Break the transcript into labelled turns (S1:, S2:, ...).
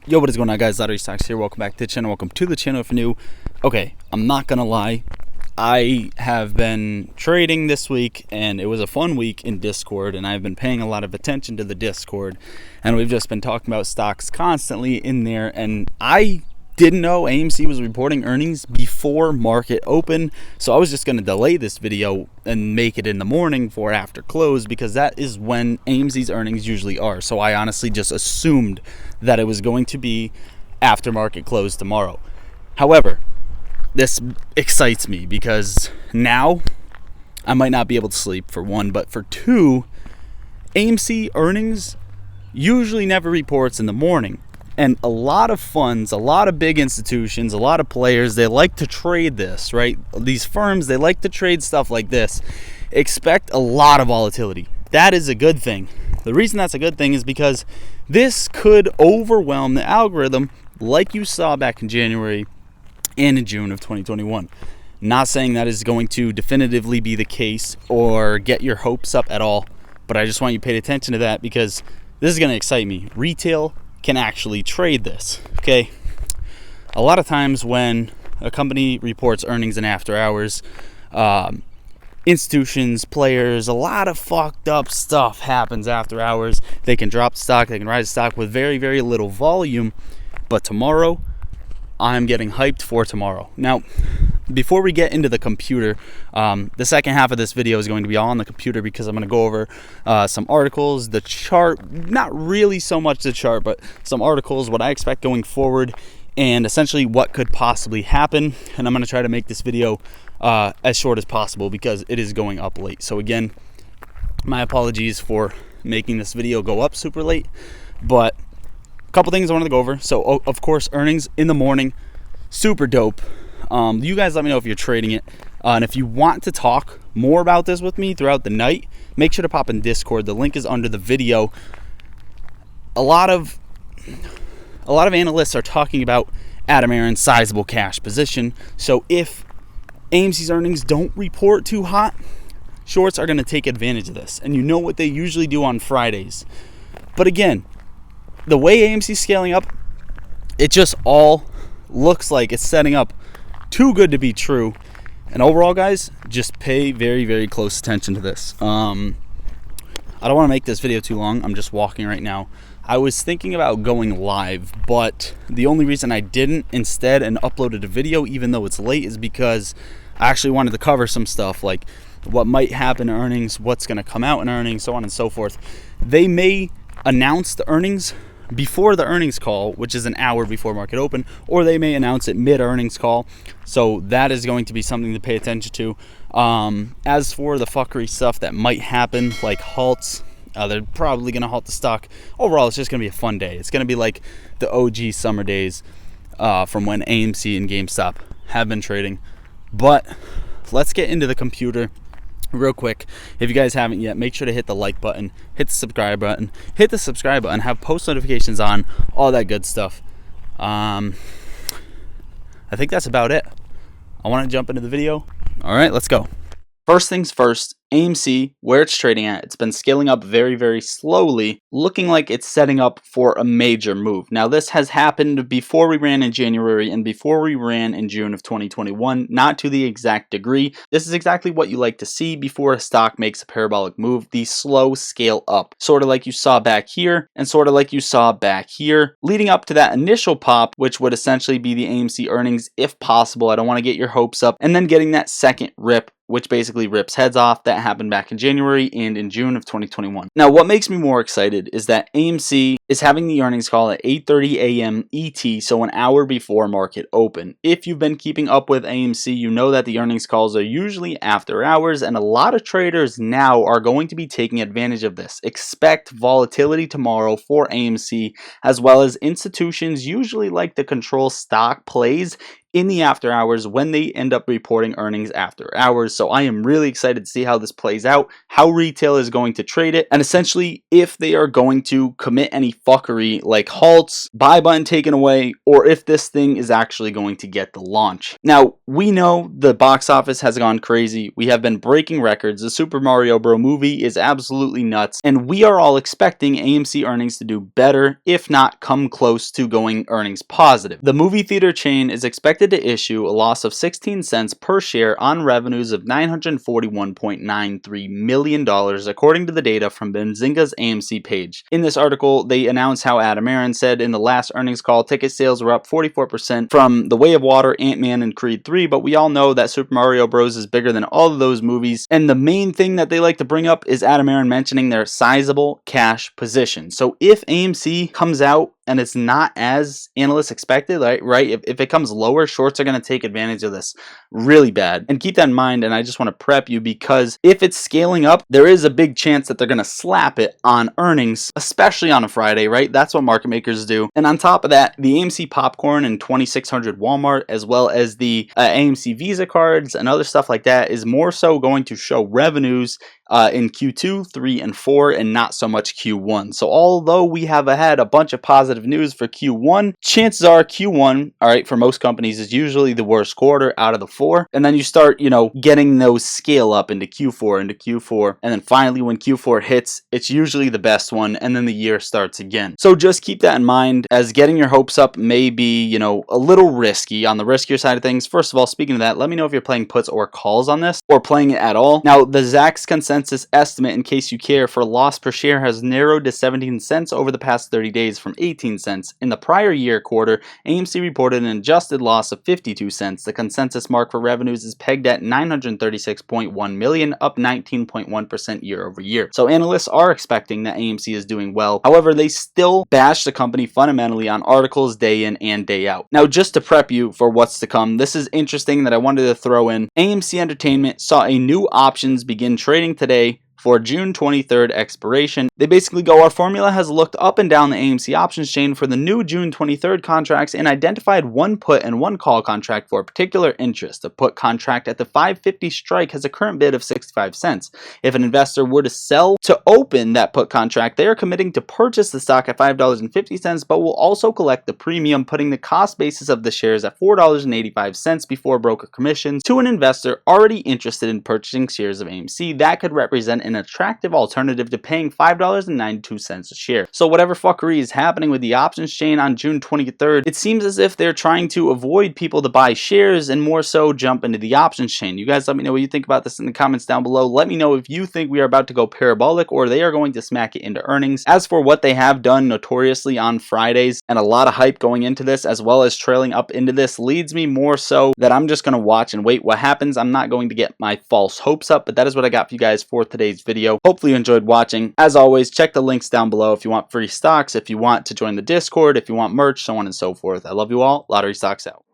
S1: Yo, what is going on, guys? Lottery Stocks here. Welcome back to the channel. Welcome to the channel if you're new. Okay, I'm not gonna lie. I have been trading this week, and it was a fun week in Discord, and I've been paying a lot of attention to the Discord, and we've just been talking about stocks constantly in there, and I didn't know AMC was reporting earnings before market open, so I was just going to delay this video and make it in the morning for after close, because that is when AMC's earnings usually are. So I honestly just assumed that it was going to be after market close tomorrow. However, this excites me because now I might not be able to sleep, for one, but for two, AMC earnings usually never reports in the morning. And a lot of funds, a lot of big institutions, a lot of players, they like to trade this, right? These firms, they like to trade stuff like this. Expect a lot of volatility. That is a good thing. The reason that's a good thing is because this could overwhelm the algorithm like you saw back in January and in June of 2021. Not saying that is going to definitively be the case or get your hopes up at all, but I just want you to pay attention to that because this is going to excite me. Retail can actually trade this, okay? A lot of times when a company reports earnings in after hours, institutions, players, a lot of fucked up stuff happens after hours. They can drop the stock, they can rise the stock with very, very little volume. But tomorrow, I'm getting hyped for tomorrow. Now, before we get into the computer, the second half of this video is going to be all on the computer because I'm going to go over some articles, the chart, not really so much the chart, but some articles, what I expect going forward, and essentially what could possibly happen. And I'm going to try to make this video as short as possible because it is going up late. So again, my apologies for making this video go up super late, but a couple things I wanted to go over. So of course, earnings in the morning, super dope. You guys let me know if you're trading it, and if you want to talk more about this with me throughout the night, make sure to pop in Discord. The link is under the video. A lot of analysts are talking about Adam Aaron's sizable cash position. So if AMC's earnings don't report too hot, shorts are going to take advantage of this, and you know what they usually do on Fridays. But again, the way AMC's scaling up, it just all looks like it's setting up too good to be true. And overall, guys, just pay very, very close attention to this. I don't want to make this video too long. I'm just walking right now. I was thinking about going live, but the only reason I didn't instead and uploaded a video, even though it's late, is because I actually wanted to cover some stuff like what might happen in earnings, what's going to come out in earnings, so on and so forth. They may announce the earnings before the earnings call, which is an hour before market open, or they may announce it mid-earnings call. So that is going to be something to pay attention to. As for the fuckery stuff that might happen, like halts, they're probably going to halt the stock. Overall, it's just going to be a fun day. It's going to be like the OG summer days from when AMC and GameStop have been trading. But let's get into the computer real quick. If you guys haven't yet, make sure to hit the like button, hit the subscribe button, have post notifications on, all that good stuff. I think that's about it. I want to jump into the video. All right, let's go. First things first, AMC, where it's trading at, it's been scaling up very, very slowly, looking like it's setting up for a major move. Now, this has happened before we ran in January and before we ran in June of 2021, not to the exact degree. This is exactly what you like to see before a stock makes a parabolic move, the slow scale up, sort of like you saw back here and sort of like you saw back here, leading up to that initial pop, which would essentially be the AMC earnings if possible. I don't want to get your hopes up, and then getting that second rip, which basically rips heads off. That happened back in January and in June of 2021. Now, what makes me more excited is that AMC is having the earnings call at 8:30 a.m. ET, so an hour before market open. If you've been keeping up with AMC, you know that the earnings calls are usually after hours, and a lot of traders now are going to be taking advantage of this. Expect volatility tomorrow for AMC, as well as institutions usually like to control stock plays in the after hours when they end up reporting earnings after hours. So I am really excited to see how this plays out, how retail is going to trade it, and essentially if they are going to commit any fuckery like halts, buy button taken away, or if this thing is actually going to get the launch. Now, we know the box office has gone crazy. We have been breaking records. The Super Mario Bros. Movie is absolutely nuts, and we are all expecting AMC earnings to do better, if not come close to going earnings positive. The movie theater chain is expected to issue a loss of 16 cents per share on revenues of $941.93 million, according to the data from Benzinga's AMC page. In this article, they announce how Adam Aaron said in the last earnings call, ticket sales were up 44% from The Way of Water, Ant-Man, and Creed 3, but we all know that Super Mario Bros. Is bigger than all of those movies, and the main thing that they like to bring up is Adam Aaron mentioning their sizable cash position. So if AMC comes out and it's not as analysts expected, right? If it comes lower, shorts are going to take advantage of this really bad. And keep that in mind, and I just want to prep you, because if it's scaling up, there is a big chance that they're going to slap it on earnings, especially on a Friday, right? That's what market makers do. And on top of that, the AMC popcorn and 2600 Walmart, as well as the AMC Visa cards and other stuff like that, is more so going to show revenues in Q2, 3, and 4, and not so much Q1. So although we have had a bunch of positive news for Q1, chances are Q1, all right, for most companies is usually the worst quarter out of the 4. And then you start, getting those scale up into Q4, and then finally when Q4 hits, it's usually the best one, and then the year starts again. So just keep that in mind, as getting your hopes up may be, a little risky on the riskier side of things. First of all, speaking of that, let me know if you're playing puts or calls on this, or playing it at all. Now, the Zacks consensus estimate, in case you care, for loss per share has narrowed to 17 cents over the past 30 days from 18 cents. In the prior year quarter, AMC reported an adjusted loss of 52 cents. The consensus mark for revenues is pegged at $936.1 million, up 19.1% year over year. So analysts are expecting that AMC is doing well. However, they still bash the company fundamentally on articles day in and day out. Now, just to prep you for what's to come, this is interesting that I wanted to throw in. AMC Entertainment saw a new options begin trading today for June 23rd expiration. They basically go, our formula has looked up and down the AMC options chain for the new June 23rd contracts and identified one put and one call contract for a particular interest. The put contract at the 550 strike has a current bid of 65 cents. If an investor were to sell to open that put contract, they are committing to purchase the stock at $5.50, but will also collect the premium, putting the cost basis of the shares at $4.85 before broker commissions to an investor already interested in purchasing shares of AMC. That could represent an attractive alternative to paying $5.92 a share. So whatever fuckery is happening with the options chain on June 23rd, it seems as if they're trying to avoid people to buy shares and more so jump into the options chain. You guys let me know what you think about this in the comments down below. Let me know if you think we are about to go parabolic or they are going to smack it into earnings. As for what they have done notoriously on Fridays, and a lot of hype going into this as well as trailing up into this, leads me more so that I'm just going to watch and wait what happens. I'm not going to get my false hopes up, but that is what I got for you guys for today's video. Hopefully you enjoyed watching. As always, check the links down below if you want free stocks, if you want to join the Discord, if you want merch, so on and so forth. I love you all. Lottery Stocks out.